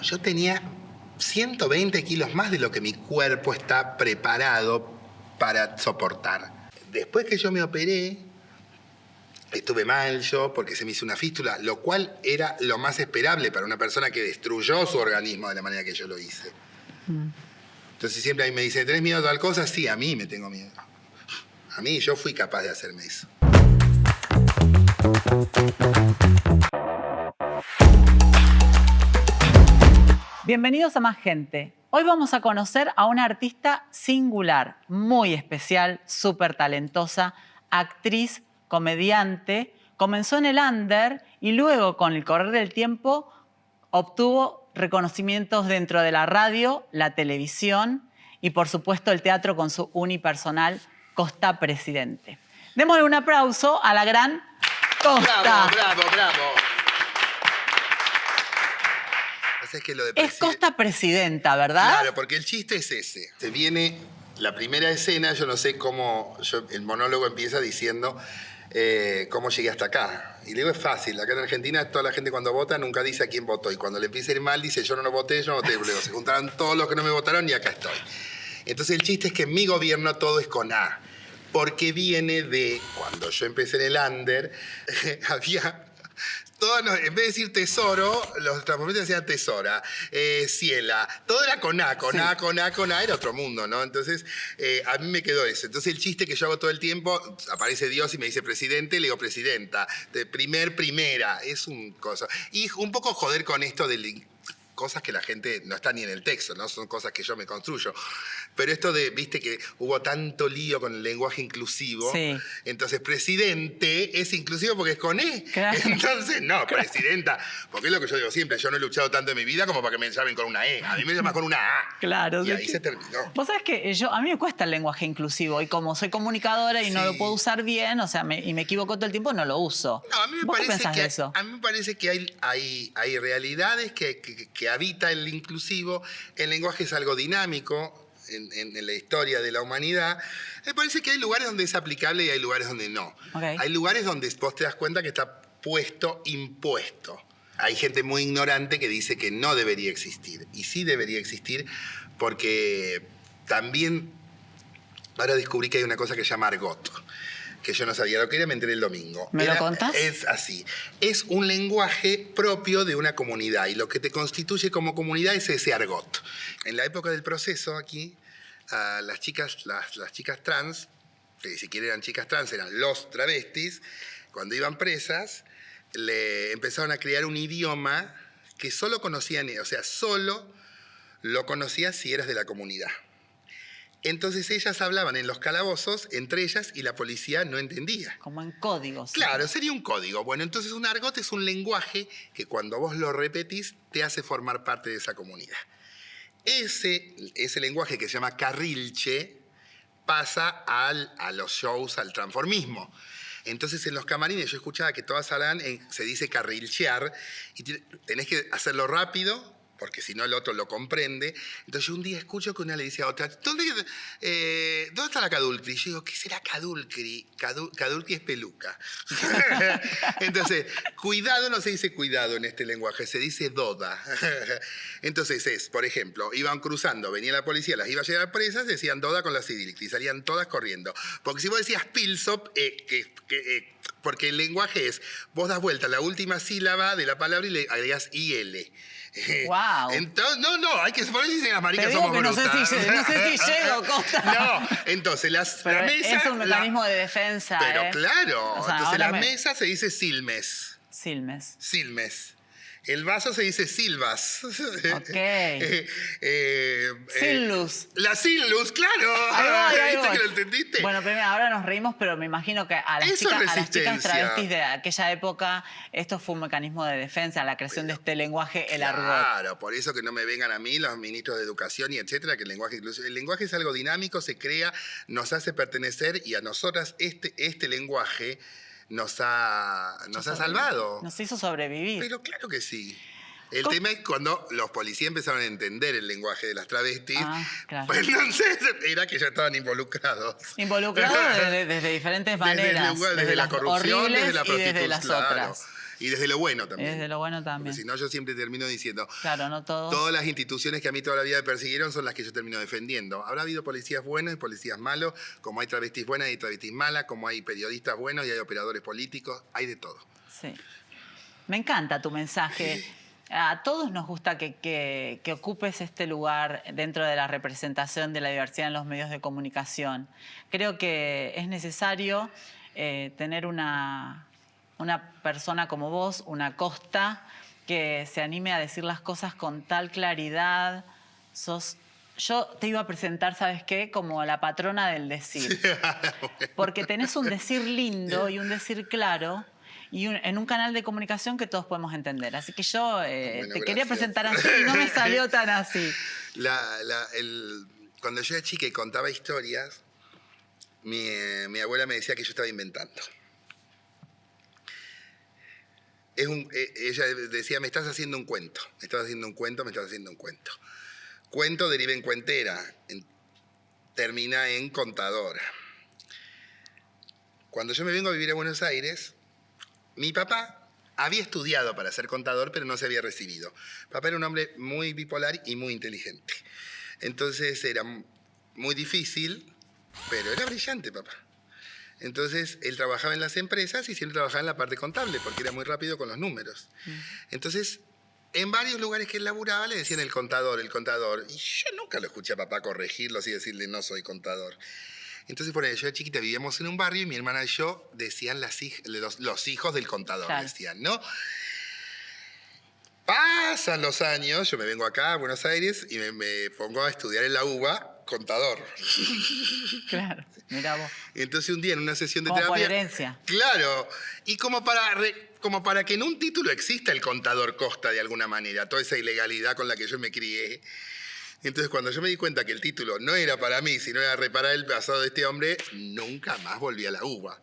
yo tenía 120 kilos más de lo que mi cuerpo está preparado para soportar. Después que yo me operé, estuve mal yo porque se me hizo una fístula, lo cual era lo más esperable para una persona que destruyó su organismo de la manera que yo lo hice. Entonces siempre a mí me dicen, ¿tenés miedo a tal cosa? Sí, a mí me tengo miedo. A mí, yo fui capaz de hacerme eso. Bienvenidos a Más Gente. Hoy vamos a conocer a una artista singular, muy especial, súper talentosa, actriz, comediante. Comenzó en el under y luego, con el correr del tiempo, obtuvo reconocimientos dentro de la radio, la televisión y, por supuesto, el teatro con su unipersonal Costa Presidente. Démosle un aplauso a la gran Costa. ¡Bravo, bravo, bravo! Es que lo de Es Costa Presidenta, ¿verdad? Claro, porque el chiste es ese. Se viene la primera escena, yo no sé cómo, el monólogo empieza diciendo cómo llegué hasta acá. Y le digo, es fácil. Acá en Argentina toda la gente cuando vota nunca dice a quién votó. Y cuando le empieza a ir mal dice, yo no voté. Luego se juntaron todos los que no me votaron y acá estoy. Entonces el chiste es que en mi gobierno todo es con A. Porque viene de, cuando yo empecé en el under, había... en vez de decir tesoro, los transformistas decían tesora, ciela. Todo era con A, con A, con A, con A. Era otro mundo, ¿no? Entonces, a mí me quedó eso. Entonces, el chiste que yo hago todo el tiempo, aparece Dios y me dice presidente, le digo presidenta. Primera. Es un cosa. Y un poco joder con esto de cosas que la gente no está ni en el texto, ¿no? Son cosas que yo me construyo. Pero esto de, viste que hubo tanto lío con el lenguaje inclusivo. Sí. Entonces, presidente es inclusivo porque es con E. Claro. Entonces, no, presidenta. Porque es lo que yo digo siempre. Yo no he luchado tanto en mi vida como para que me llamen con una E. A mí me llaman con una A. Claro. Y ahí se terminó. Vos sabés que a mí me cuesta el lenguaje inclusivo. Y como soy comunicadora y no lo puedo usar bien, o sea, y me equivoco todo el tiempo, no lo uso. No, a mí me ¿Vos qué parece pensás que de eso? A mí me parece que hay realidades que habita el inclusivo. El lenguaje es algo dinámico en la historia de la humanidad. Me parece que hay lugares donde es aplicable y hay lugares donde no. Okay. Hay lugares donde vos te das cuenta que está impuesto. Hay gente muy ignorante que dice que no debería existir. Y sí debería existir porque también ahora descubrí que hay una cosa que se llama argot, que yo no sabía lo que era, me enteré el domingo. ¿Me lo contás? Es así. Es un lenguaje propio de una comunidad y lo que te constituye como comunidad es ese argot. En la época del proceso aquí, las chicas trans, que ni siquiera eran chicas trans, eran los travestis, cuando iban presas, le empezaron a crear un idioma que solo conocían, o sea, solo lo conocías si eras de la comunidad. Entonces ellas hablaban en los calabozos entre ellas y la policía no entendía. Como en códigos. Claro, sería un código. Bueno, entonces un argot es un lenguaje que cuando vos lo repetís te hace formar parte de esa comunidad. Ese lenguaje que se llama carrilche pasa a los shows, al transformismo. Entonces en los camarines yo escuchaba que todas hablan, se dice carrilchear, y tenés que hacerlo rápido, porque si no el otro lo comprende. Entonces yo un día escucho que una le dice a otra, ¿dónde está la cadulcri? Y yo digo, ¿qué será cadulcri? Cadulcri es peluca. Entonces, cuidado no se dice cuidado en este lenguaje, se dice doda. Entonces por ejemplo, iban cruzando, venía la policía, las iba a llevar presas, decían doda con la sidilcri, salían todas corriendo. Porque si vos decías pilsop, porque el lenguaje es, vos das vuelta la última sílaba de la palabra y le agregás IL. Wow. Entonces, no, hay que ponerse dicen las maricas Te digo somos que brutas. no sé si llego, Costa. No, entonces la mesa... Es un mecanismo de defensa. Pero claro, O sea, entonces la ahora mesa se dice silmes. Silmes. El vaso se dice silvas. Ok. Sin luz. La sin luz, claro. Ahí ¿Viste voy. que lo entendiste? Bueno, primero, ahora nos reímos, pero me imagino que a las Eso es chicas resistencia. travestis de aquella época, esto fue un mecanismo de defensa, la creación de este lenguaje, el argot. Claro, por eso que no me vengan a mí los ministros de educación y etcétera, que el lenguaje es algo dinámico, se crea, nos hace pertenecer y a nosotras este lenguaje nos ha salvado. Nos hizo sobrevivir. Pero claro que sí. El tema es cuando los policías empezaron a entender el lenguaje de las travestis, claro. pues entonces era que ya estaban involucrados. Involucrados desde diferentes maneras. Desde la las corrupción, horribles desde la y desde prostitución. las Claro. otras. Y desde lo bueno Y también. desde lo bueno también. Porque si no, yo siempre termino diciendo, Claro, no todos. todas las instituciones que a mí toda la vida me persiguieron son las que yo termino defendiendo. Habrá habido policías buenos y policías malos, como hay travestis buenas y travestis malas, como hay periodistas buenos y hay operadores políticos, hay de todo. Sí. Me encanta tu mensaje. A todos nos gusta que ocupes este lugar dentro de la representación de la diversidad en los medios de comunicación. Creo que es necesario tener una persona como vos, una Costa, que se anime a decir las cosas con tal claridad. Yo te iba a presentar, ¿sabes qué? Como la patrona del decir. Porque tenés un decir lindo y un decir claro y en un canal de comunicación que todos podemos entender. Así que yo te quería presentar así y no me salió tan así. Cuando yo era chica y contaba historias, mi abuela me decía que yo estaba inventando. Ella decía, me estás haciendo un cuento, me estás haciendo un cuento, me estás haciendo un cuento. Cuento deriva en cuentera, termina en contadora. Cuando yo me vengo a vivir a Buenos Aires, mi papá había estudiado para ser contador, pero no se había recibido. Papá era un hombre muy bipolar y muy inteligente. Entonces era muy difícil, pero era brillante, papá. Entonces él trabajaba en las empresas y siempre trabajaba en la parte contable, porque era muy rápido con los números. Entonces, en varios lugares que él laburaba le decían el contador, el contador. Y yo nunca lo escuché a papá corregirlo así, decirle no soy contador. Entonces, por ahí, yo de chiquita vivíamos en un barrio y mi hermana y yo decían los hijos del contador, claro. Decían, ¿no? Pasan los años, yo me vengo acá a Buenos Aires y me pongo a estudiar en la UBA, contador. Claro, mira vos. Entonces un día en una sesión de como terapia... por herencia. Claro, y como para que en un título exista el contador Costa de alguna manera, toda esa ilegalidad con la que yo me crié. Entonces, cuando yo me di cuenta que el título no era para mí, sino era reparar el pasado de este hombre, nunca más volví a la UBA.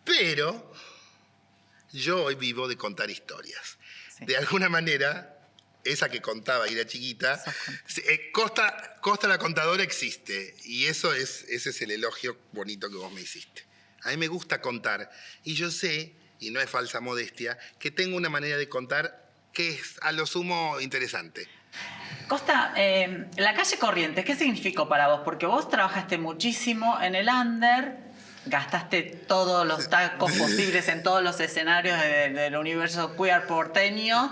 Pero yo hoy vivo de contar historias. Sí. De alguna manera, esa que contaba y era chiquita, Costa la contadora existe. Y ese es el elogio bonito que vos me hiciste. A mí me gusta contar. Y yo sé, y no es falsa modestia, que tengo una manera de contar que es a lo sumo interesante. Costa, la calle Corrientes, ¿qué significó para vos? Porque vos trabajaste muchísimo en el under, gastaste todos los tacos posibles en todos los escenarios del universo queer porteño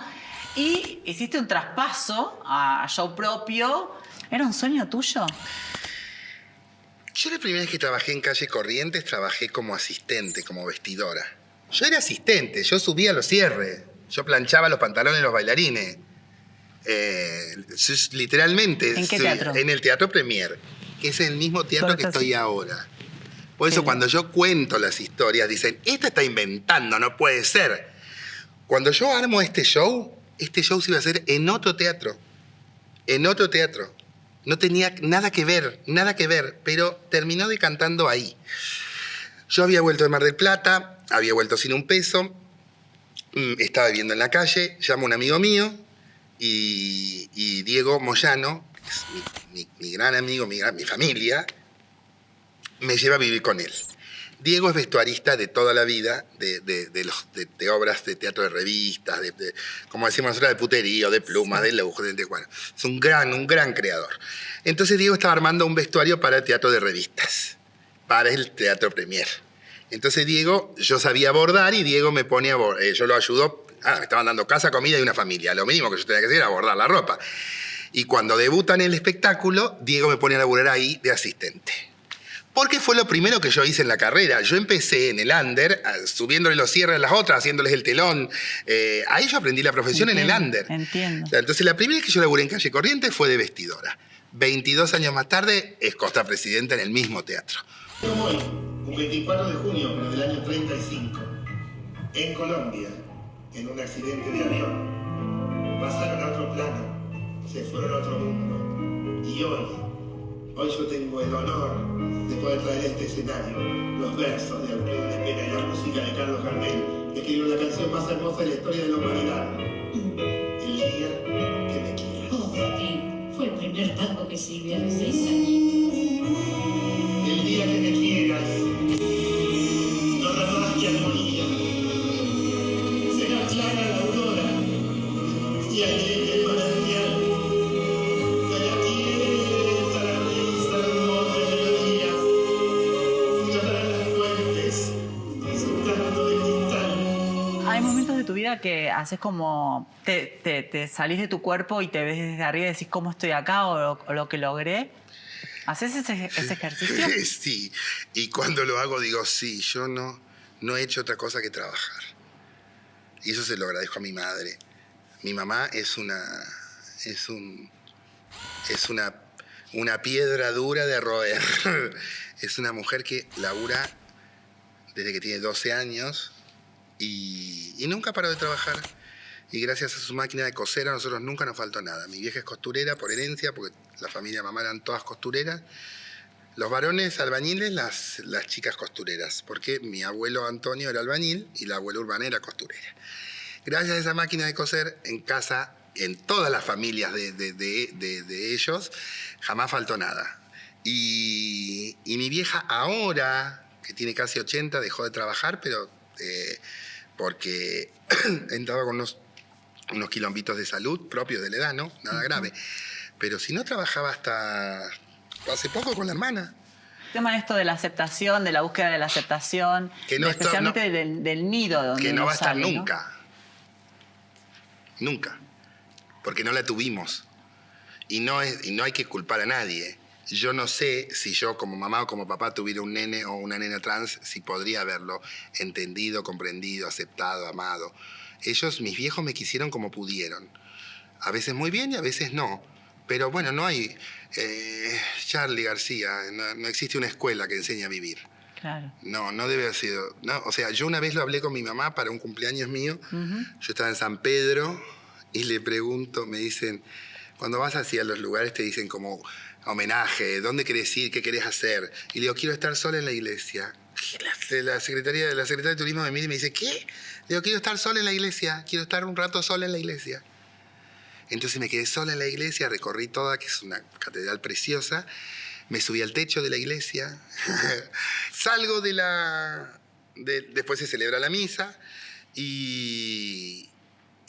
y hiciste un traspaso a show propio. ¿Era un sueño tuyo? Yo la primera vez que trabajé en calle Corrientes trabajé como asistente, como vestidora. Yo era asistente, yo subía los cierres, yo planchaba los pantalones de los bailarines. Literalmente. ¿En qué teatro? En el Teatro Premier, que es el mismo teatro que estoy ahora. Por eso cuando yo cuento las historias dicen, esta está inventando, no puede ser. Cuando yo armo este show se iba a hacer en otro teatro. En otro teatro. No tenía nada que ver, pero terminó decantando ahí. Yo había vuelto de Mar del Plata, había vuelto sin un peso, estaba viviendo en la calle, llamo a un amigo mío, y Diego Moyano, que es mi gran amigo, mi familia, me lleva a vivir con él. Diego es vestuarista de toda la vida, de obras de teatro de revistas, como decimos nosotros, de puterío, de plumas, de lujo, bueno, es un gran creador. Entonces Diego estaba armando un vestuario para el teatro de revistas, para el Teatro Premier. Entonces Diego, yo sabía bordar y Diego me pone a bordar, yo lo ayudo. Me estaban dando casa, comida y una familia. Lo mínimo que yo tenía que hacer era bordar la ropa. Y cuando debutan en el espectáculo, Diego me pone a laburar ahí de asistente. Porque fue lo primero que yo hice en la carrera. Yo empecé en el under, subiéndole los cierres a las otras, haciéndoles el telón. Ahí yo aprendí la profesión en el under. Entiendo. Entonces, la primera vez que yo laburé en Calle Corrientes fue de vestidora. 22 años más tarde, es Costa presidenta en el mismo teatro. Yo voy, un 24 de junio, pero del año 35, en Colombia, en un accidente de avión. Pasaron a otro plano, se fueron a otro mundo. Y hoy yo tengo el honor de poder traer a este escenario los versos de Alfredo de Pena y la música de Carlos Gardel, que escribió la canción más hermosa de la historia de la humanidad. El día que me quieras. Oh, David, fue el primer tango que sirve a los 6 añitos. El día que me quieras, no más que armonía. Será día que haces como, te salís de tu cuerpo y te ves desde arriba y decís cómo estoy acá o lo que logré? ¿Haces ese ejercicio? Sí, y cuando lo hago digo, sí, yo no he hecho otra cosa que trabajar. Y eso se lo agradezco a mi madre. Mi mamá es una piedra dura de roer. Es una mujer que labura desde que tiene 12 años y nunca paró de trabajar. Y gracias a su máquina de coser a nosotros nunca nos faltó nada. Mi vieja es costurera por herencia, porque la familia de mamá eran todas costureras. Los varones albañiles, las chicas costureras, porque mi abuelo Antonio era albañil y la abuela Urbana era costurera. Gracias a esa máquina de coser, en casa, en todas las familias de ellos, jamás faltó nada. Y mi vieja ahora, que tiene casi 80, dejó de trabajar, pero porque entraba con unos quilombitos de salud propios de la edad, ¿no? Nada grave. Pero si no, trabajaba hasta hace poco con la hermana. El tema de esto de la aceptación, de la búsqueda de la aceptación, especialmente del nido donde que no va a estar sale, nunca. ¿no? Nunca. Porque no la tuvimos. Y no hay que culpar a nadie. Yo no sé si yo como mamá o como papá tuviera un nene o una nena trans, si podría haberlo entendido, comprendido, aceptado, amado. Ellos, mis viejos, me quisieron como pudieron. A veces muy bien y a veces no. Pero bueno, no hay... Charly García, no existe una escuela que enseñe a vivir. Claro. No debe haber sido... No, o sea, yo una vez lo hablé con mi mamá para un cumpleaños mío. Yo estaba en San Pedro y le pregunto, me dicen... Cuando vas hacia los lugares te dicen como homenaje, ¿dónde querés ir? ¿Qué querés hacer? Y le digo, quiero estar sola en la iglesia. La secretaria de Turismo me mira y me dice, ¿qué? Le digo, quiero estar sola en la iglesia. Quiero estar un rato sola en la iglesia. Entonces me quedé sola en la iglesia, recorrí toda, que es una catedral preciosa. Me subí al techo de la iglesia. Salgo después se celebra la misa y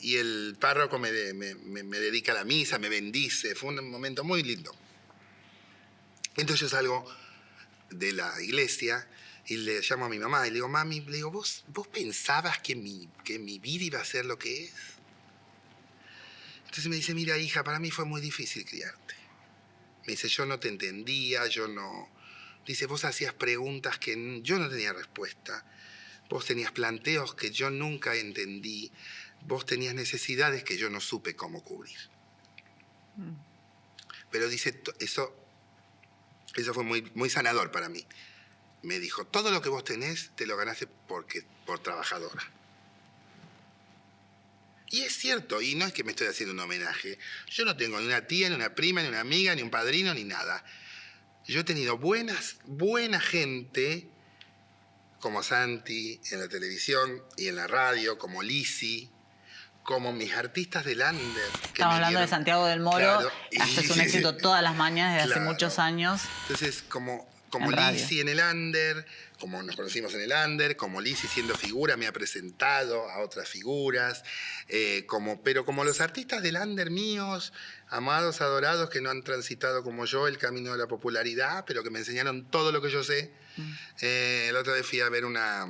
el párroco me dedica la misa, me bendice. Fue un momento muy lindo. Entonces yo salgo de la iglesia y le llamo a mi mamá y le digo, mami, ¿vos pensabas que mi vida iba a ser lo que es? Entonces me dice, mira, hija, para mí fue muy difícil criarte. Me dice, yo no te entendía, Dice, vos hacías preguntas que yo no tenía respuesta. Vos tenías planteos que yo nunca entendí. Vos tenías necesidades que yo no supe cómo cubrir. Pero dice, eso fue muy, muy sanador para mí. Me dijo, todo lo que vos tenés te lo ganaste por trabajadora. Y es cierto, y no es que me estoy haciendo un homenaje. Yo no tengo ni una tía, ni una prima, ni una amiga, ni un padrino, ni nada. Yo he tenido buena gente, como Santi en la televisión y en la radio, como Lizzy, como mis artistas del under. Estamos hablando de Santiago del Moro. Claro, haces un éxito todas las mañanas desde hace muchos años. Entonces, como Lizzy en el under, como nos conocimos en el under, como Lizzy siendo figura me ha presentado a otras figuras, pero como los artistas del under míos, amados, adorados, que no han transitado como yo el camino de la popularidad, pero que me enseñaron todo lo que yo sé. La otra vez fui a ver una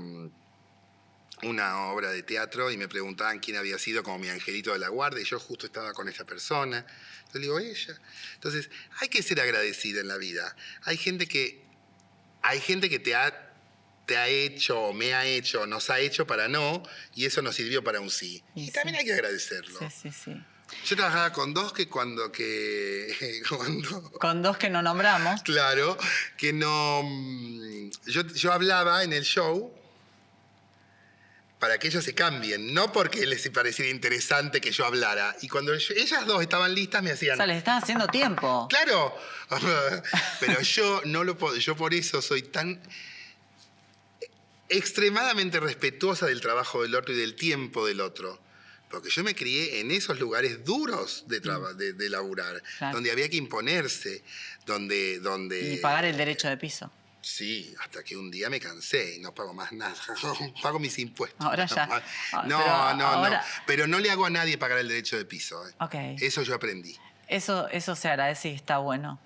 obra de teatro y me preguntaban quién había sido como mi angelito de la guardia y yo justo estaba con esa persona. Entonces le digo, ella. Entonces, hay que ser agradecida en la vida. Hay gente que te ha hecho, o me ha hecho, nos ha hecho para no, y eso nos sirvió para un sí. Y también hay que agradecerlo. Sí. Yo trabajaba con dos con dos que no nombramos. Claro, que no... Yo hablaba en el show para que ellos se cambien, no porque les pareciera interesante que yo hablara. Y cuando ellas dos estaban listas me hacían... O sea, les estás haciendo tiempo. ¡Claro! Pero yo no lo puedo... Yo por eso soy tan extremadamente respetuosa del trabajo del otro y del tiempo del otro. Porque yo me crié en esos lugares duros de laburar, claro, donde había que imponerse, donde... Y pagar el derecho de piso. Sí, hasta que un día me cansé y no pago más nada. Pago mis impuestos. Ahora ya. No. Pero no le hago a nadie pagar el derecho de piso. Okay. Eso yo aprendí. Eso se agradece y está bueno.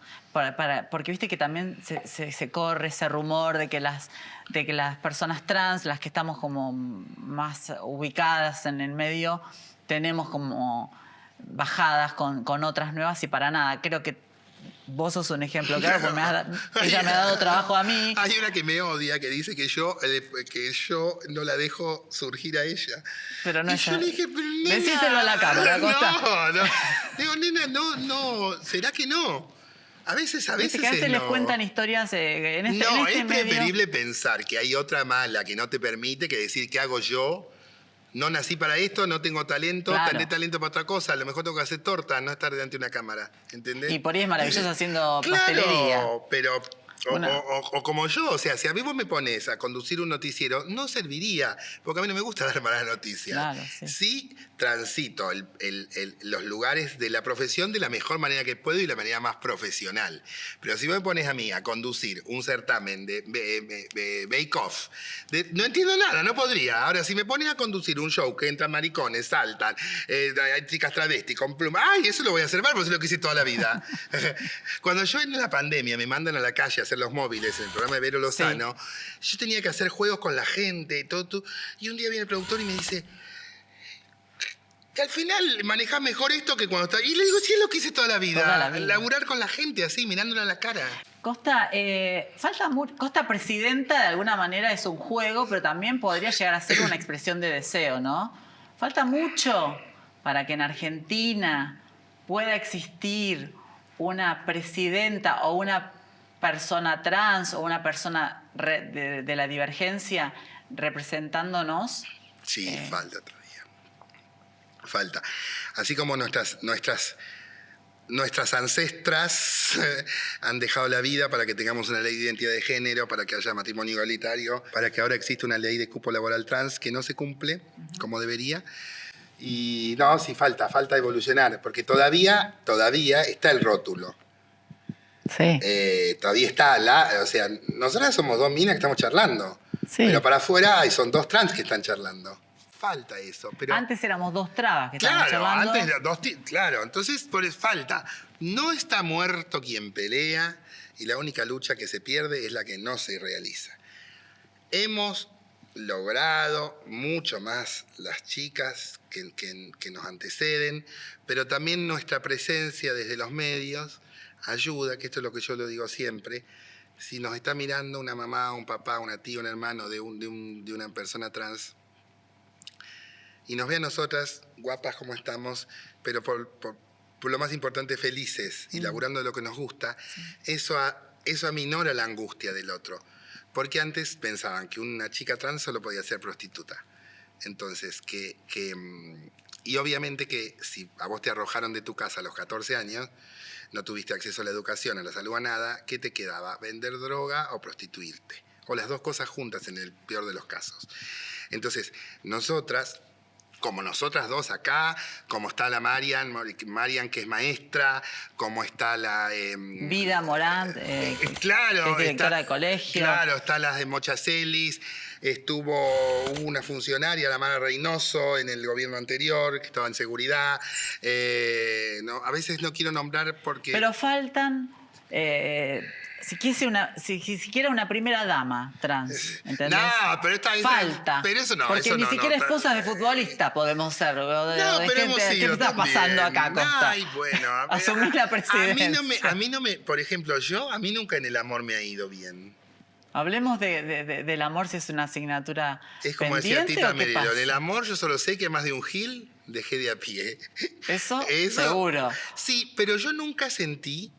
Porque viste que también se corre ese rumor de que las personas trans, las que estamos como más ubicadas en el medio, tenemos como bajadas con otras nuevas y para nada. Creo que vos sos un ejemplo, claro, porque ella me ha dado trabajo a mí. Hay una que me odia, que dice que yo no la dejo surgir a ella. Pero no y es yo le dije, pero nena, decíselo a la cámara, Costa. No. Digo, nena, no, ¿será que no? A veces Que a veces les cuentan historias en este es medio. preferible pensar que hay otra mala que no te permite que decir, ¿qué hago yo? No nací para esto, no tengo talento, Claro. tendré talento para otra cosa. A lo mejor tengo que hacer torta, no estar delante de una cámara. ¿Entendés? Y por ahí es maravilloso haciendo Claro, pastelería. pero... O como yo, o sea, si a mí vos me pones a conducir un noticiero, no serviría, porque a mí no me gusta dar malas noticias. Claro, sí. Sí transito los lugares de la profesión de la mejor manera que puedo y la manera más profesional. Pero si vos me pones a mí a conducir un certamen de Bake Off, no entiendo nada, no podría. Ahora, si me pones a conducir un show que entran maricones, saltan, hay chicas travestis con plumas, ¡ay, eso lo voy a hacer mal, porque es lo que hice toda la vida! Cuando yo en la pandemia me mandan a la calle a hacer los móviles en el programa de Vero Lozano, yo tenía que hacer juegos con la gente, todo. Y un día viene el productor y me dice, que al final manejás mejor esto que cuando estás... Y le digo, sí, es lo que hice toda la vida. Laburar con la gente así, mirándola a la cara. Costa, Costa presidenta de alguna manera es un juego, pero también podría llegar a ser una expresión de deseo, ¿no? Falta mucho para que en Argentina pueda existir una presidenta o una persona trans o una persona de la divergencia representándonos. Sí, falta todavía. Falta. Así como nuestras ancestras han dejado la vida para que tengamos una ley de identidad de género, para que haya matrimonio igualitario, para que ahora exista una ley de cupo laboral trans que no se cumple como debería. Y no, sí falta evolucionar, porque todavía está el rótulo. Sí. Todavía está o sea, nosotras somos dos minas que estamos charlando. Sí. Pero para afuera son dos trans que están charlando. Falta eso. Pero antes éramos dos trabas que estábamos charlando. Antes claro, entonces falta. No está muerto quien pelea y la única lucha que se pierde es la que no se realiza. Hemos logrado mucho más las chicas que nos anteceden, pero también nuestra presencia desde los medios ayuda, que esto es lo que yo lo digo siempre. Si nos está mirando una mamá, un papá, una tía, un hermano de una persona trans y nos ve a nosotras, guapas como estamos, pero por lo más importante, felices y laburando de lo que nos gusta, eso aminora la angustia del otro. Porque antes pensaban que una chica trans solo podía ser prostituta. Entonces, y obviamente que si a vos te arrojaron de tu casa a los 14 años, no tuviste acceso a la educación, a la salud, a nada, ¿qué te quedaba? ¿Vender droga o prostituirte? O las dos cosas juntas en el peor de los casos. Entonces, como nosotras dos acá, como está la Marian que es maestra, como está la... Vida Morán, claro, que es directora de colegio. Claro, está la de Mochacelis, hubo una funcionaria, la Mara Reynoso, en el gobierno anterior, que estaba en seguridad. A veces no quiero nombrar porque... Pero faltan... siquiera una primera dama trans, ¿entendés? No, pero falta. Pero eso no. Porque eso ni no, siquiera esposas de futbolista podemos ser. No, pero hemos ¿Qué sido está también. pasando acá, Costa? Ay, bueno. Asumir la presidencia. A mí no me... Por ejemplo, a mí nunca en el amor me ha ido bien. Hablemos del amor si es una asignatura Es como decía pendiente, Tita ¿o qué Merelo, pasa? del amor yo solo sé que más de un gil dejé de a pie. Eso seguro. Sí, pero yo nunca sentí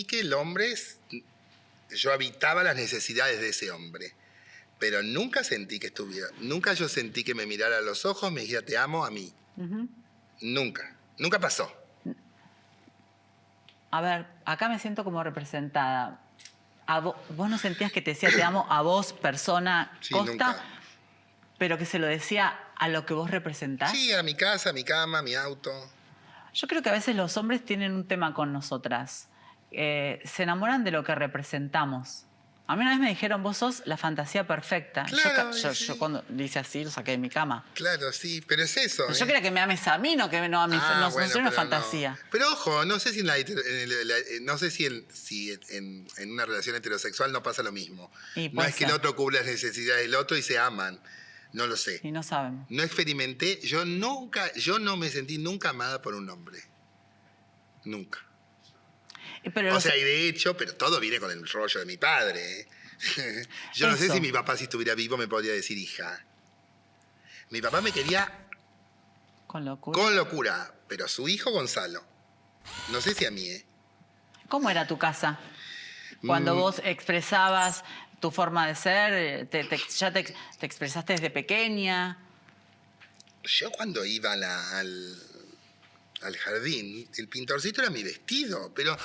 que el hombre... Yo habitaba las necesidades de ese hombre, pero nunca yo sentí que me mirara a los ojos, me dijera te amo a mí. Nunca pasó. A ver, acá me siento como representada. ¿Vos no sentías que te decía te amo a vos, persona, Sí, Costa? nunca. Pero que se lo decía a lo que vos representás. Sí, a mi casa, a mi cama, a mi auto. Yo creo que a veces los hombres tienen un tema con nosotras. Se enamoran de lo que representamos. A mí una vez me dijeron, vos sos la fantasía perfecta. Claro, Yo cuando le hice así, lo saqué de mi cama. Claro, sí, pero es eso. Pero yo quería que me ames a mí, no que no a mi no Bueno, soy una pero fantasía. no. Pero ojo, no sé si no sé si en una relación heterosexual no pasa lo mismo. Y No puede es que el ser. otro cubra las necesidades del otro y se aman. No lo sé. Y no saben. No experimenté, yo no me sentí nunca amada por un hombre. Nunca. Pero O sea, y de hecho, pero todo viene con el rollo de mi padre. ¿Eh? Yo no sé Eso. si mi papá, si estuviera vivo, me podría decir hija. Mi papá me quería con locura. con locura, pero a su hijo Gonzalo. No sé si a mí, ¿eh? ¿Cómo era tu casa? Cuando vos expresabas tu forma de ser, ya te expresaste desde pequeña. Yo cuando iba al jardín, el pintorcito era mi vestido, pero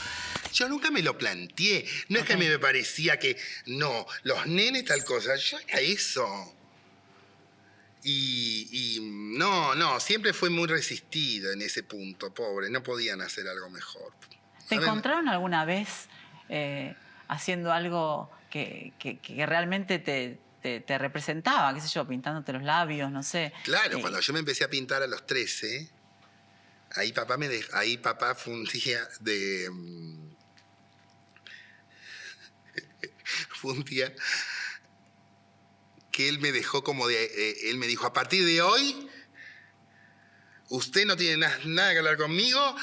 yo nunca me lo planteé. No es que a mí me parecía que, no, los nenes tal cosa, yo era eso. Y no, siempre fue muy resistido en ese punto, pobre, no podían hacer algo mejor. ¿Te ¿Saben? encontraron alguna vez haciendo algo que realmente te representaba? ¿Qué sé yo? Pintándote los labios, no sé. Claro, cuando yo me empecé a pintar a los 13, ahí papá fue un día de... fue un día que él me dejó como de... él me dijo, a partir de hoy, usted no tiene nada que hablar conmigo,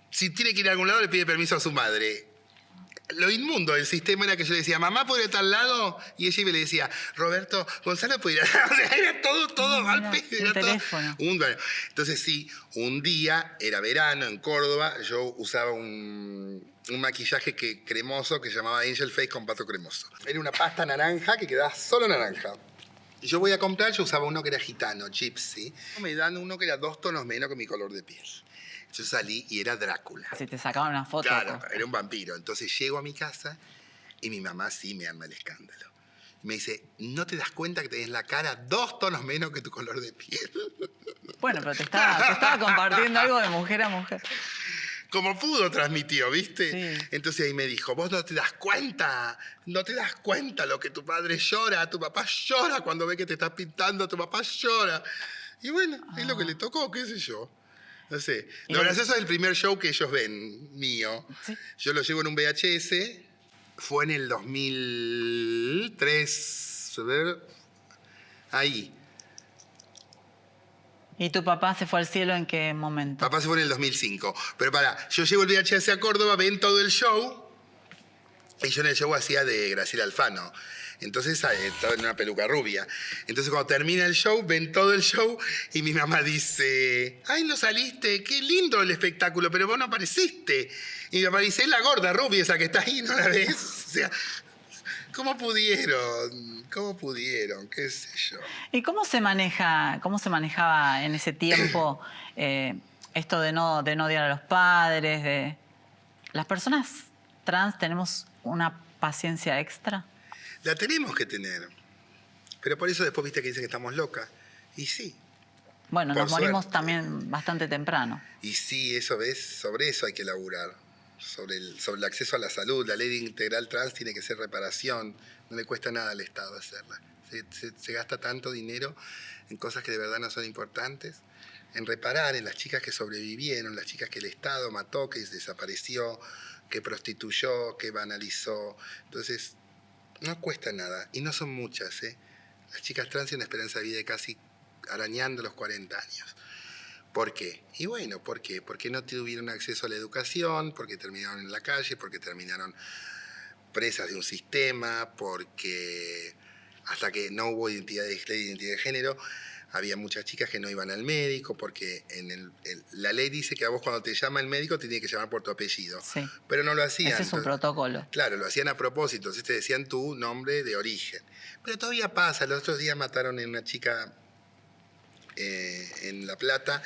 si tiene que ir a algún lado le pide permiso a su madre. Lo inmundo del sistema era que yo le decía, mamá, ¿puede ir a tal lado? Y ella me le decía, Roberto, Gonzalo puede ir a... O sea, era todo mal pedo. Un Era todo... teléfono. Entonces sí, un día, era verano en Córdoba, yo usaba un maquillaje cremoso que se llamaba Angel Face con pato cremoso. Era una pasta naranja que quedaba solo naranja. Y yo voy a comprar, yo usaba uno que era gitano, gypsy. Me dan uno que era 2 tonos menos que mi color de piel. Yo salí y era Drácula. Si te sacaban una foto. Claro, era un vampiro. Entonces llego a mi casa y mi mamá sí me arma el escándalo. Me dice, ¿no te das cuenta que tenés la cara 2 tonos menos que tu color de piel? Bueno, pero te estaba compartiendo algo de mujer a mujer. Como pudo transmitió, ¿viste? Sí. Entonces ahí me dijo, vos no te das cuenta lo que tu padre llora, tu papá llora cuando ve que te estás pintando, tu papá llora. Y bueno, es lo que le tocó, qué sé yo. No sé. Lo gracioso es el primer show que ellos ven, mío. Sí. Yo lo llevo en un VHS. Fue en el 2003. A ver. Ahí. ¿Y tu papá se fue al cielo en qué momento? Papá se fue en el 2005. Pero yo llevo el VHS a Córdoba, ven todo el show. Y yo en el show hacía de Graciela Alfano. Entonces estaba en una peluca rubia. Entonces cuando termina el show, ven todo el show y mi mamá dice, ay, no saliste, qué lindo el espectáculo, pero vos no apareciste. Y mi papá dice, es la gorda rubia esa que está ahí, ¿no la ves? O sea, ¿cómo pudieron? ¿Qué sé yo? ¿Y cómo se manejaba en ese tiempo esto de no odiar a los padres? ¿Las personas trans tenemos una paciencia extra? La tenemos que tener. Pero por eso después viste que dicen que estamos locas. Y sí. Bueno, Por nos morimos suerte. también bastante temprano. Y sí, eso ves, sobre eso hay que laburar. Sobre el acceso a la salud. La ley integral trans tiene que ser reparación. No le cuesta nada al Estado hacerla. Se gasta tanto dinero en cosas que de verdad no son importantes. En reparar, en las chicas que sobrevivieron, las chicas que el Estado mató, que desapareció, que prostituyó, que banalizó. Entonces, no cuesta nada. Y no son muchas, ¿eh? Las chicas trans tienen una esperanza de vida de casi arañando los 40 años. ¿Por qué? Y bueno, ¿por qué? Porque no tuvieron acceso a la educación, porque terminaron en la calle, porque terminaron presas de un sistema, porque hasta que no hubo ley de identidad de género, había muchas chicas que no iban al médico, porque la ley dice que a vos cuando te llama el médico te tiene que llamar por tu apellido. Sí. Pero no lo hacían. Ese es un protocolo. Claro, lo hacían a propósito, entonces te decían tu nombre de origen. Pero todavía pasa, los otros días mataron a una chica en La Plata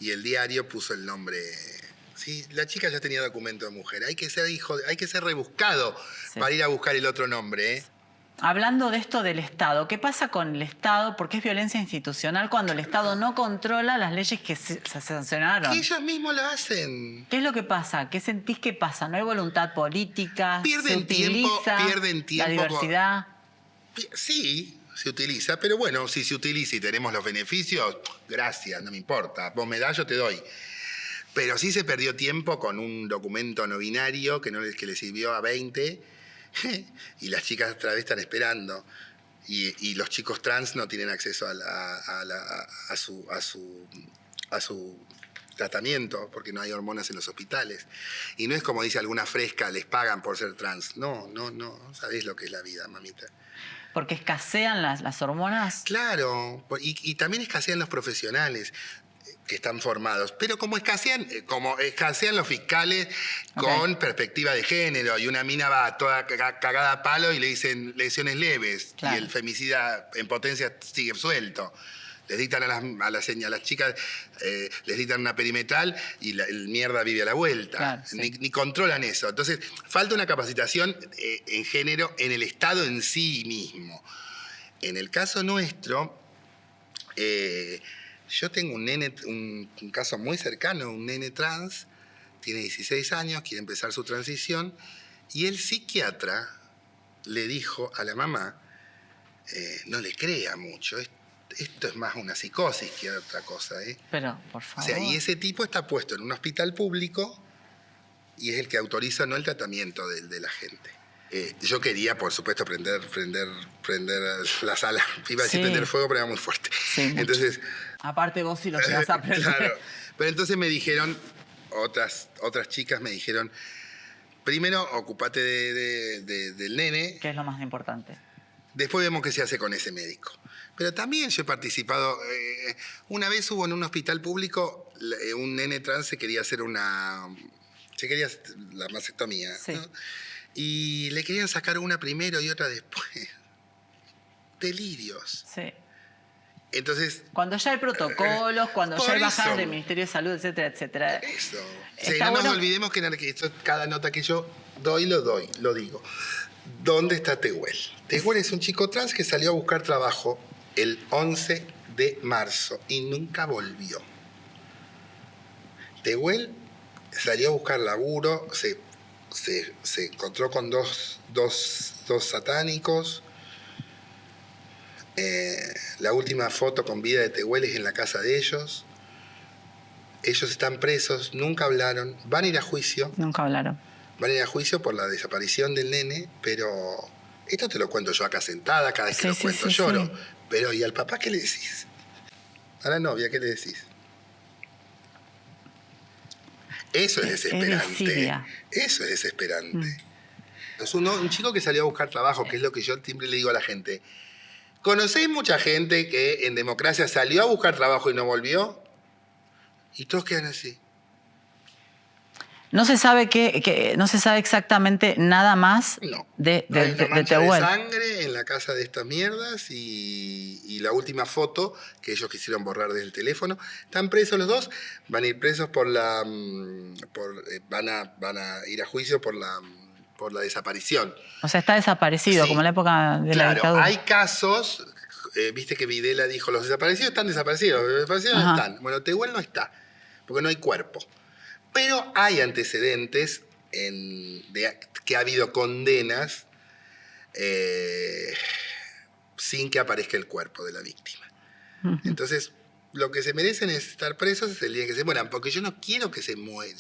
y el diario puso el nombre. Sí, la chica ya tenía documento de mujer. Hay que ser rebuscado Sí. para ir a buscar el otro nombre, ¿eh? hablando de esto del Estado, ¿qué pasa con el Estado? Porque es violencia institucional cuando el Estado no controla las leyes que se sancionaron. Que ellos mismos lo hacen. ¿Qué es lo que pasa? ¿Qué sentís que pasa? ¿No hay voluntad política? Pierden tiempo la diversidad. Sí, se utiliza, pero bueno, si se utiliza y tenemos los beneficios, gracias, no me importa. Vos me das, yo te doy. Pero sí se perdió tiempo con un documento no binario que le sirvió a 20 y las chicas otra vez están esperando. Y los chicos trans no tienen acceso a su tratamiento porque no hay hormonas en los hospitales. Y no es como dice alguna fresca, les pagan por ser trans. No, sabés lo que es la vida, mamita. ¿Porque escasean las hormonas? Claro, y también escasean los profesionales que están formados, pero como escasean los fiscales con perspectiva de género, y una mina va toda cagada a palo y le dicen lesiones leves, claro. Y el femicida en potencia sigue suelto. Les dictan a las chicas, les dictan una perimetral y el mierda vive a la vuelta. Claro, sí. Ni controlan eso. Entonces, falta una capacitación en género en el Estado en sí mismo. En el caso nuestro, yo tengo un caso muy cercano, un nene trans, tiene 16 años, quiere empezar su transición, y el psiquiatra le dijo a la mamá, no le crea mucho, esto es más una psicosis que otra cosa, ¿eh? Pero, por favor. O sea, y ese tipo está puesto en un hospital público y es el que autoriza no el tratamiento de la gente. Yo quería, por supuesto, prender la sala. Iba a decir prender fuego, pero era muy fuerte. Sí, entonces, aparte vos sí lo llevas a prender. Claro. Pero entonces me dijeron, otras chicas me dijeron, primero, ocupate del nene. ¿Qué es lo más importante? Después vemos qué se hace con ese médico. Pero también yo he participado. Una vez hubo en un hospital público un nene trans se quería hacer la mastectomía, sí. ¿No? Y le querían sacar una primero y otra después. Delirios. Sí. Entonces, cuando ya hay protocolos, cuando ya hay bajadas del Ministerio de Salud, etcétera, etcétera. Por eso. Sí, no nos olvidemos que cada nota que yo doy, lo digo. ¿Dónde está Tehuel? Tehuel es un chico trans que salió a buscar trabajo el 11 de marzo y nunca volvió. Tehuel salió a buscar laburo, se encontró con dos satánicos. La última foto con vida de Tehuel es en la casa de ellos. Ellos están presos, nunca hablaron, van a ir a juicio. Nunca hablaron. Van a ir a juicio por la desaparición del nene, pero esto te lo cuento yo acá sentada, cada vez que lo cuento lloro. Sí. Pero ¿y al papá qué le decís? A la novia, ¿qué le decís? Eso es desesperante. Eso es desesperante. Es un chico que salió a buscar trabajo, que es lo que yo siempre le digo a la gente. ¿Conocéis mucha gente que en democracia salió a buscar trabajo y no volvió? Y todos quedan así. No se sabe no se sabe exactamente nada más de Tehuel. De sangre en la casa de estas mierdas y la última foto que ellos quisieron borrar del teléfono. Están presos los dos, van a ir presos van a ir a juicio por la desaparición. O sea, está desaparecido, sí. Como en la época de la dictadura. Hay casos, viste que Videla dijo, los desaparecidos están desaparecidos, los desaparecidos no están. Bueno, Tehuel no está, porque no hay cuerpo. Pero hay antecedentes que ha habido condenas sin que aparezca el cuerpo de la víctima. Entonces, lo que se merecen es estar presos es el día que se mueran, porque yo no quiero que se mueran.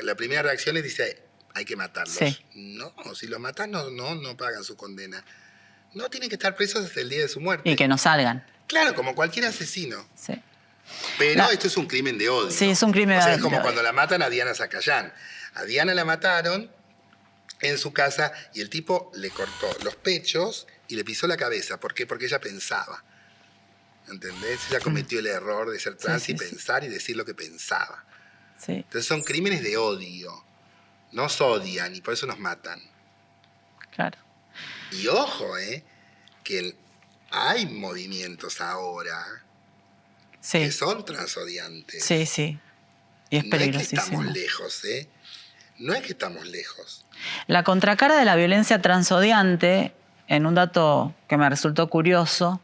La primera reacción es dice, hay que matarlos. Sí. No, si los matan no pagan su condena. No, tienen que estar presos hasta el día de su muerte. Y que no salgan. Claro, como cualquier asesino. Sí. Pero esto es un crimen de odio. Sí, es un crimen de odio. O sea, es como cuando la matan a Diana Zacayán. A Diana la mataron en su casa y el tipo le cortó los pechos y le pisó la cabeza. ¿Por qué? Porque ella pensaba. ¿Entendés? Ella cometió el error de ser trans y pensar y decir lo que pensaba. Sí. Entonces son crímenes de odio. Nos odian y por eso nos matan. Claro. Y ojo, que hay movimientos ahora que son transodiantes. Sí, sí. Y es peligrosísimo. No es que estamos lejos, No es que estamos lejos. La contracara de la violencia transodiante en un dato que me resultó curioso,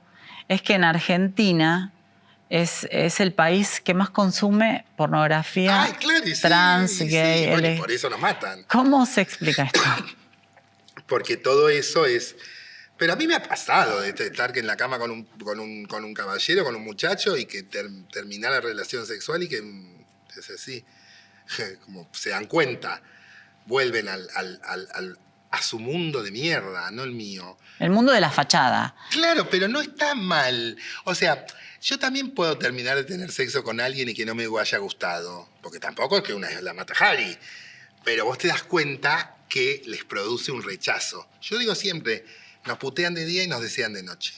es que en Argentina es el país que más consume pornografía Ay, claro, y sí, trans, y gay, sí, porque LG. por eso nos matan. ¿Cómo se explica esto? Porque todo eso es... Pero a mí me ha pasado de estar en la cama con un caballero, con un muchacho, y que terminar la relación sexual y que es así. Como se dan cuenta, vuelven a su mundo de mierda, no el mío. El mundo de la fachada. Claro, pero no está mal. O sea, yo también puedo terminar de tener sexo con alguien y que no me haya gustado. Porque tampoco es que una es la Mata Hari. Pero vos te das cuenta que les produce un rechazo. Yo digo siempre, nos putean de día y nos desean de noche.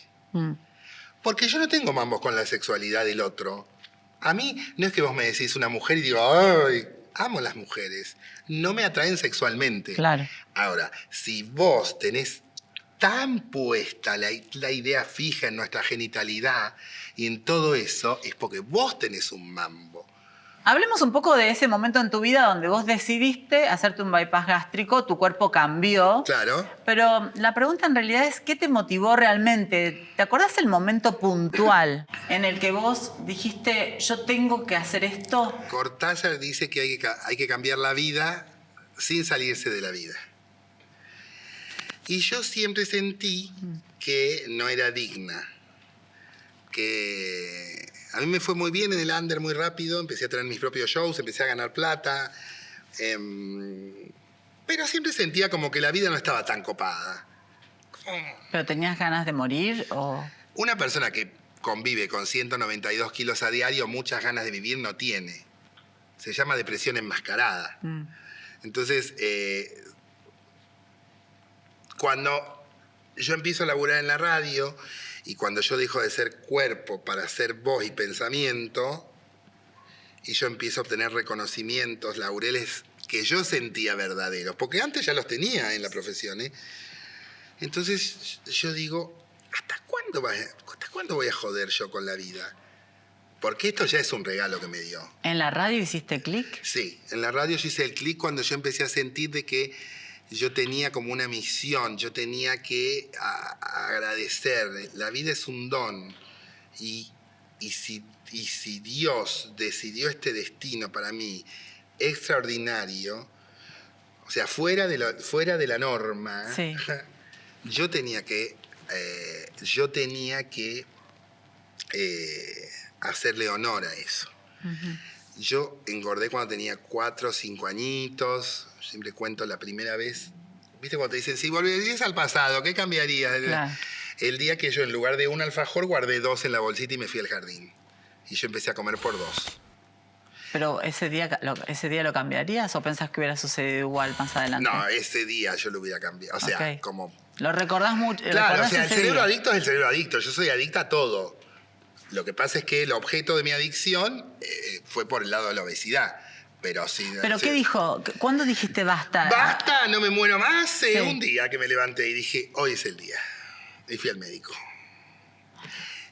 Porque yo no tengo mambos con la sexualidad del otro. A mí no es que vos me decís una mujer y digo, ¡ay! Amo las mujeres. No me atraen sexualmente. Claro. Ahora, si vos tenés tan puesta la idea fija en nuestra genitalidad y en todo eso, es porque vos tenés un mambo. Hablemos un poco de ese momento en tu vida donde vos decidiste hacerte un bypass gástrico, tu cuerpo cambió. Claro. Pero la pregunta en realidad es, ¿qué te motivó realmente? ¿Te acordás el momento puntual en el que vos dijiste, yo tengo que hacer esto? Cortázar dice que hay que cambiar la vida sin salirse de la vida. Y yo siempre sentí que no era digna. Que a mí me fue muy bien en el under muy rápido, empecé a tener mis propios shows, empecé a ganar plata, pero siempre sentía como que la vida no estaba tan copada. ¿Pero tenías ganas de morir o...? Una persona que convive con 192 kilos a diario, muchas ganas de vivir no tiene. Se llama depresión enmascarada. Entonces, cuando yo empiezo a laburar en la radio y cuando yo dejo de ser cuerpo para ser voz y pensamiento, y yo empiezo a obtener reconocimientos, laureles que yo sentía verdaderos, porque antes ya los tenía en la profesión, ¿eh? Entonces yo digo, ¿hasta cuándo voy a joder yo con la vida? Porque esto ya es un regalo que me dio. ¿En la radio hiciste clic? Sí, en la radio yo hice el clic cuando yo empecé a sentir de que yo tenía como una misión, yo tenía que agradecer. La vida es un don. Y si Dios decidió este destino para mí extraordinario, o sea, fuera de la norma, Sí. yo tenía que hacerle honor a eso. Yo engordé cuando tenía 4 o 5 añitos. Siempre cuento la primera vez. ¿Viste cuando te dicen, si volverías al pasado, qué cambiarías? Claro. El día que yo en lugar de un alfajor guardé 2 en la bolsita y me fui al jardín. Y yo empecé a comer por 2. ¿Pero ese día lo cambiarías o pensás que hubiera sucedido igual más adelante? No, ese día yo lo hubiera cambiado. O sea, Ok. como... ¿Lo recordás mucho? Claro, o sea, el ese cerebro día? adicto es el cerebro adicto. Yo soy adicta a todo. Lo que pasa es que el objeto de mi adicción fue por el lado de la obesidad. Pero sí. ¿Pero sí. qué dijo? ¿Cuándo dijiste basta? ¡Basta! ¡No me muero más! Sí. Un día que me levanté y dije, hoy es el día. Y fui al médico.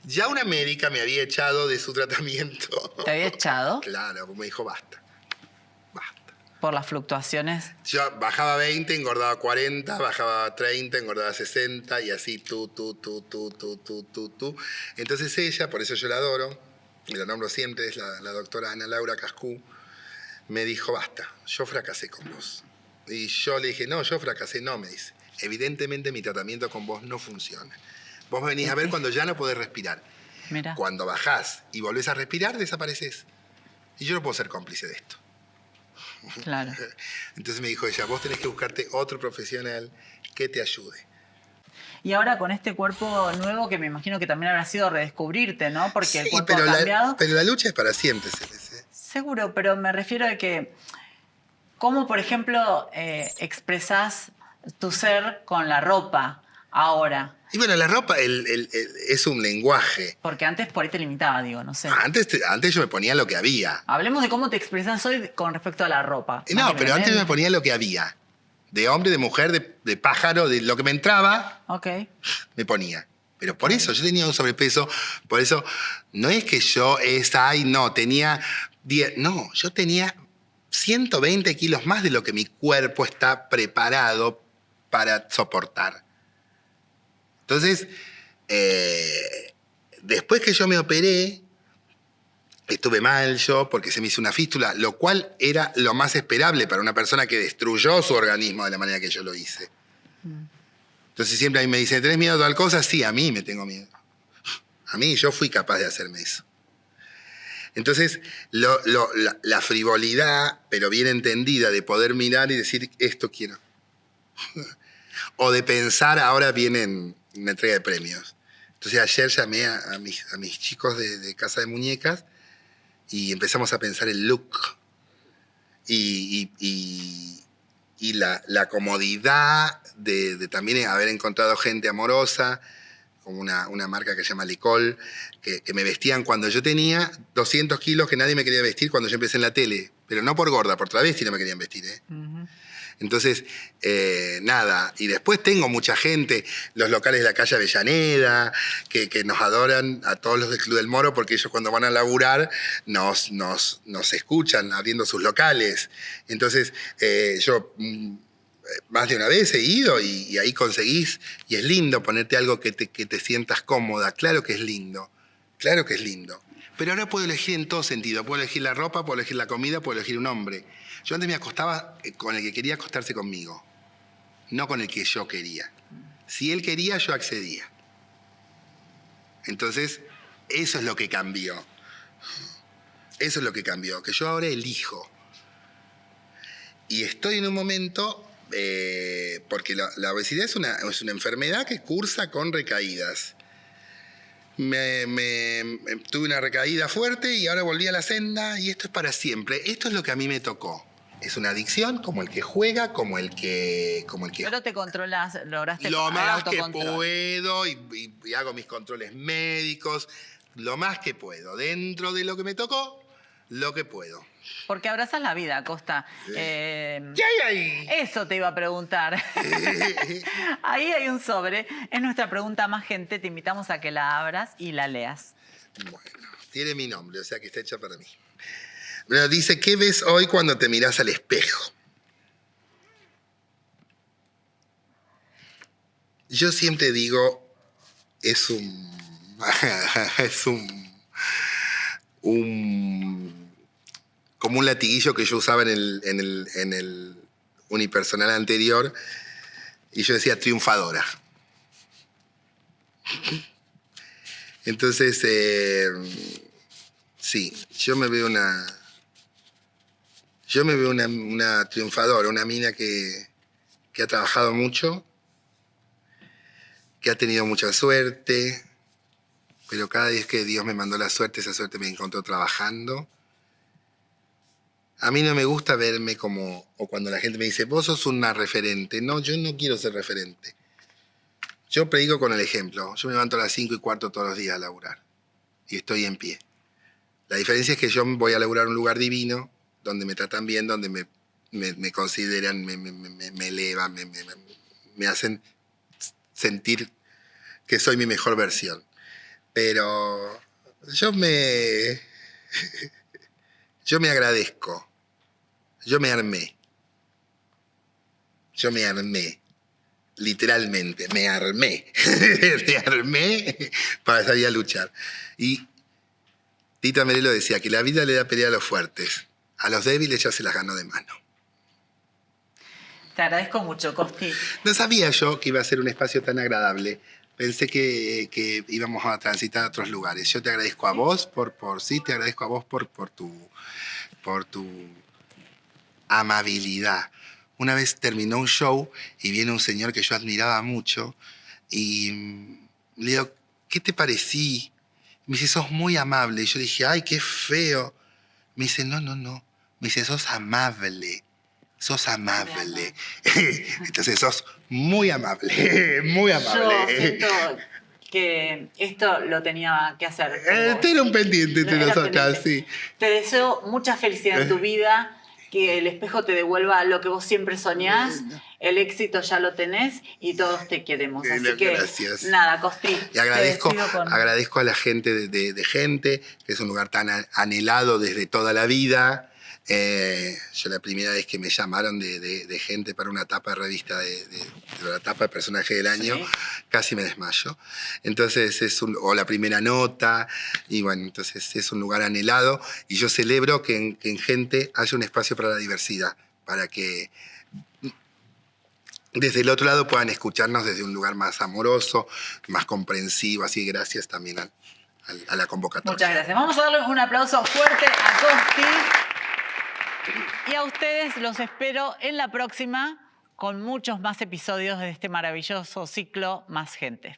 Ya una médica me había echado de su tratamiento. ¿Te había echado? Claro, me dijo, basta. Basta. Por las fluctuaciones. Yo bajaba 20, engordaba 40, bajaba 30, engordaba 60 y así tú. Entonces ella, por eso yo la adoro, y la nombro siempre, es la doctora Ana Laura Cascú, me dijo, basta, yo fracasé con vos. Y yo le dije, no, yo fracasé, no, me dice. Evidentemente mi tratamiento con vos no funciona. Vos me venís a ver cuando ya no podés respirar. Mira. Cuando bajás y volvés a respirar, desapareces. Y yo no puedo ser cómplice de esto. Claro. Entonces me dijo ella, vos tenés que buscarte otro profesional que te ayude. Y ahora con este cuerpo nuevo, que me imagino que también habrá sido redescubrirte, ¿no? Porque Sí, el cuerpo pero ha cambiado. pero la lucha es para siempre, Celeste. Seguro, pero me refiero a que, ¿cómo, por ejemplo, expresás tu ser con la ropa ahora? Y bueno, la ropa es un lenguaje. Porque antes por ahí te limitaba, digo, no sé. Antes yo me ponía lo que había. Hablemos de cómo te expresás hoy con respecto a la ropa. No, pero antes me ponía lo que había. De hombre, de mujer, de pájaro, de lo que me entraba, Ok. me ponía. Pero por eso yo tenía un sobrepeso, por eso no es que yo tenía 10, no, yo tenía 120 kilos más de lo que mi cuerpo está preparado para soportar. Entonces, después que yo me operé, estuve mal yo porque se me hizo una fístula, lo cual era lo más esperable para una persona que destruyó su organismo de la manera que yo lo hice. Entonces siempre a mí me dicen, ¿tenés miedo a tal cosa? Sí, a mí me tengo miedo. A mí, yo fui capaz de hacerme eso. Entonces, la frivolidad, pero bien entendida, de poder mirar y decir, esto quiero. O de pensar, ahora viene una entrega de premios. Entonces ayer llamé a mis chicos de Casa de Muñecas y empezamos a pensar el look. Y la comodidad de también haber encontrado gente amorosa, como una marca que se llama Licol, que me vestían cuando yo tenía 200 kilos, que nadie me quería vestir cuando yo empecé en la tele. Pero no por gorda, por travesti no me querían vestir, ¿eh? Uh-huh. Entonces, nada. Y después tengo mucha gente, los locales de la calle Avellaneda, que nos adoran a todos los del Club del Moro, porque ellos cuando van a laburar nos escuchan abriendo sus locales. Entonces, yo más de una vez he ido y ahí conseguís, y es lindo ponerte algo que te sientas cómoda. Claro que es lindo, claro que es lindo. Pero ahora puedo elegir en todo sentido. Puedo elegir la ropa, puedo elegir la comida, puedo elegir un hombre. Yo antes me acostaba con el que quería acostarse conmigo, no con el que yo quería. Si él quería, yo accedía. Entonces, eso es lo que cambió. Eso es lo que cambió, que yo ahora elijo. Y estoy en un momento, porque la obesidad es una enfermedad que cursa con recaídas. Tuve una recaída fuerte y ahora volví a la senda y esto es para siempre. Esto es lo que a mí me tocó. Es una adicción como el que juega, como el que... Pero te controlas, lograste lo más que autocontrol. puedo y hago mis controles médicos, lo más que puedo. Dentro de lo que me tocó, lo que puedo. Porque abrazas la vida, Costa. ¿Qué hay ahí? Eso te iba a preguntar. Ahí hay un sobre. Es nuestra pregunta más gente. Te invitamos a que la abras y la leas. Bueno, tiene mi nombre, o sea que está hecha para mí. Bueno, dice, ¿qué ves hoy cuando te mirás al espejo? Yo siempre digo, es como un latiguillo que yo usaba en el unipersonal anterior, y yo decía triunfadora. Entonces, sí, yo me veo una triunfadora, una mina que ha trabajado mucho, que ha tenido mucha suerte, pero cada vez que Dios me mandó la suerte, esa suerte me encontró trabajando. A mí no me gusta verme como, o cuando la gente me dice, vos sos una referente. No, yo no quiero ser referente. Yo predico con el ejemplo. Yo me levanto a las 5:15 todos los días a laburar. Y estoy en pie. La diferencia es que yo voy a laburar un lugar divino, donde me tratan bien, donde me consideran, me elevan, me hacen sentir que soy mi mejor versión. Pero yo me agradezco. Yo me armé. Literalmente, me armé. Me armé para salir a luchar. Y Tita Merelo decía que la vida le da pelea a los fuertes. A los débiles ya se las ganó de mano. Te agradezco mucho, Costi. No sabía yo que iba a ser un espacio tan agradable. Pensé que íbamos a transitar a otros lugares. Yo te agradezco a vos te agradezco a vos por tu amabilidad. Una vez terminó un show y viene un señor que yo admiraba mucho y le digo, ¿qué te parecí? Me dice, sos muy amable. Y yo dije, ay, qué feo. Me dice, no. Me dice, sos amable. Sos amable. Entonces sos muy amable, muy amable. Yo siento que esto lo tenía que hacer. Era un pendiente entre nosotras, sí. Te deseo mucha felicidad en tu vida, que el espejo te devuelva lo que vos siempre soñás, el éxito ya lo tenés y todos te queremos. Así que, gracias. Nada, Costi. Y agradezco a la gente de Gente, que es un lugar tan anhelado desde toda la vida. Yo la primera vez que me llamaron de gente para una tapa de revista, de la tapa de personaje del año, Sí. casi me desmayo. Entonces o la primera nota, y bueno, entonces es un lugar anhelado, y yo celebro que en Gente haya un espacio para la diversidad, para que desde el otro lado puedan escucharnos desde un lugar más amoroso, más comprensivo, así que gracias también a la convocatoria. Muchas gracias. Vamos a darle un aplauso fuerte a Costi. Y a ustedes los espero en la próxima con muchos más episodios de este maravilloso ciclo Más Gente.